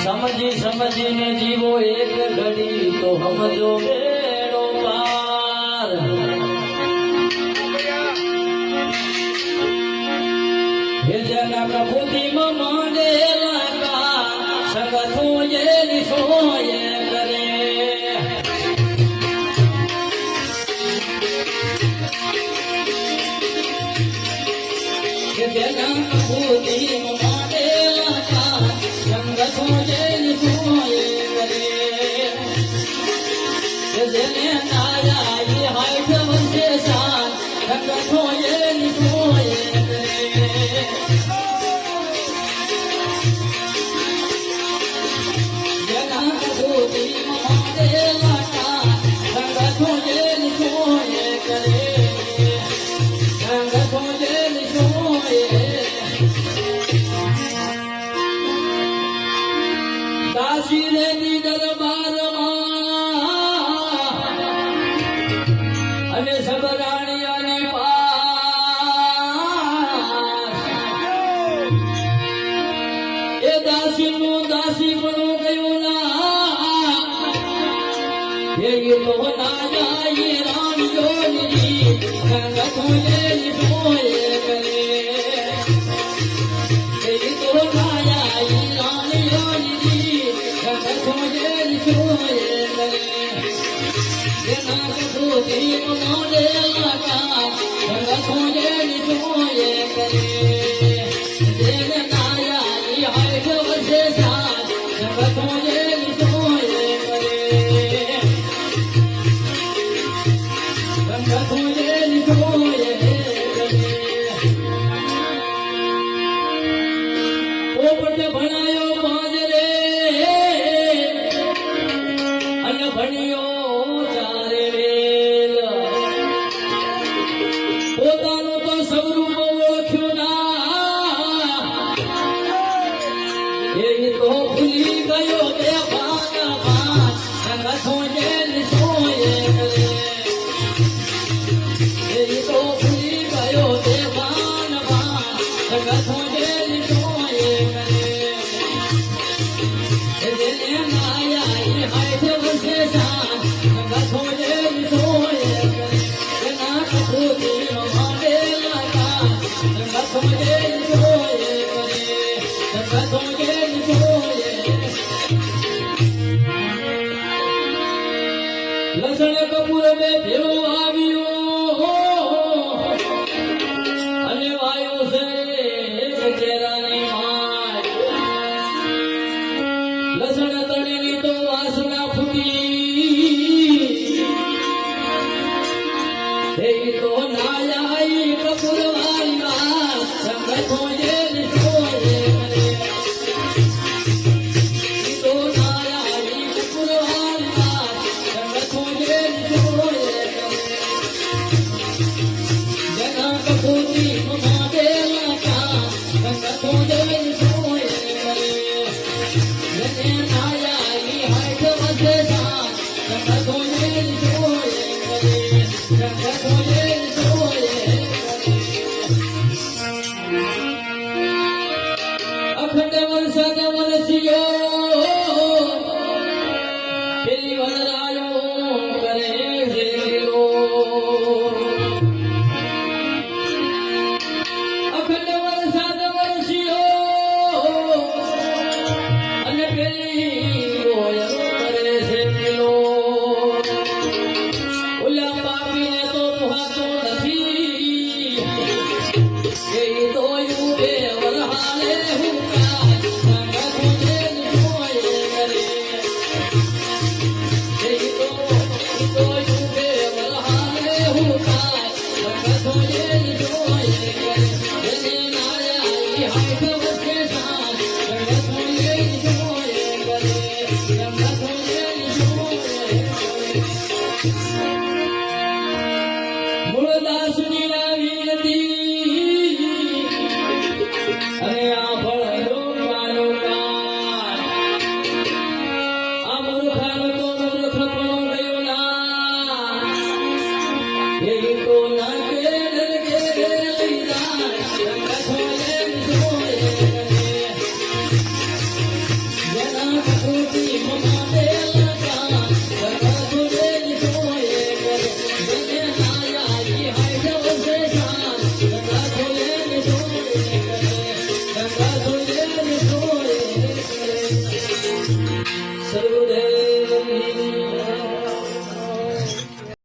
સમજી સમજીને જીવો એક ઘડી તો સમજો બેડો પાર હે જેના પ્રભુતિમાં માંડેલા કા સગથો એની સોયે કરે હે જેના પ્રભુતિમાં માંડેલા કા સંગથો એની સોયે કરે હે જેને નાયા એ હાથ વંશે સાન સંગથો એની સોયે કરે દાસીરેની દરબારમાં અને સબરાણીયાની પાસ એ દાસીનું દાસીપણું ગયું ના એ તો ના જાય રાણીઓની સંગતો એની સોયે કરે એ તો ના જાય રાણીઓની સંગતો એની સોયે કરે જેના કસોતી મોડેલા કા સંગતો એની સોયે કરે જેને ના જાય હાથ વસે સાથ સંગતો એની સોયે કરે સંગતો એની સોયે પોપટ ભણાયો બાજરે અને ભણ્યો ચારે વેલ પોતાનું તો સ્વરૂપ ઓળખ્યું ના એ તો ભૂલી ગયો બે ભાન સંગતો એની સોયે કરે એ તો ભૂલી ગયો બે ભાન સંગતો એની સોયે કરે જેને માયા એ હાથ વસે સાન સંગતો એની સોયે કરે જેના કપૂતી માંડેલા કા સંગતો એની સોયે કરે સંગતો એની સોયે લસણ કપૂર બે ભેળો આવ્યો અને વાયુ છે ચહેરાની માય લસણ તળીની તો વાસના ફૂટી એ તો નાયાઈ કપૂર વાળીમાં સંગતો એની સોયે કરે ઈ તો નાયાઈ કપૂર વાળીમાં સંગતો એની સોયે કરે જેના કપૂતી માંડેલા કા સંગતો એની સોયે કરે જેને નાયાઈ હાથ વસે સાન સંગતો એની સોયે કરે સંગતો એની સોયે કરે અખંડ વરસાદ વરસ્યો પેલી વરાયો કરે છે લીલો અખંડ વરસાદ વરસ્યો અને પેલી રોયલ કરે છે લીલો ઓલા પાપીને તો પોહાતો નથી એ તો યુગે વરહાલે હુકા સંગતો એની સોયે કરે એ તો યુગે વરહાલે હુકા સંગતો એની સોયે કરે જેને નાયા એ હાથ વસે સાન સંગતો એની સોયે કરે સર્વદેવ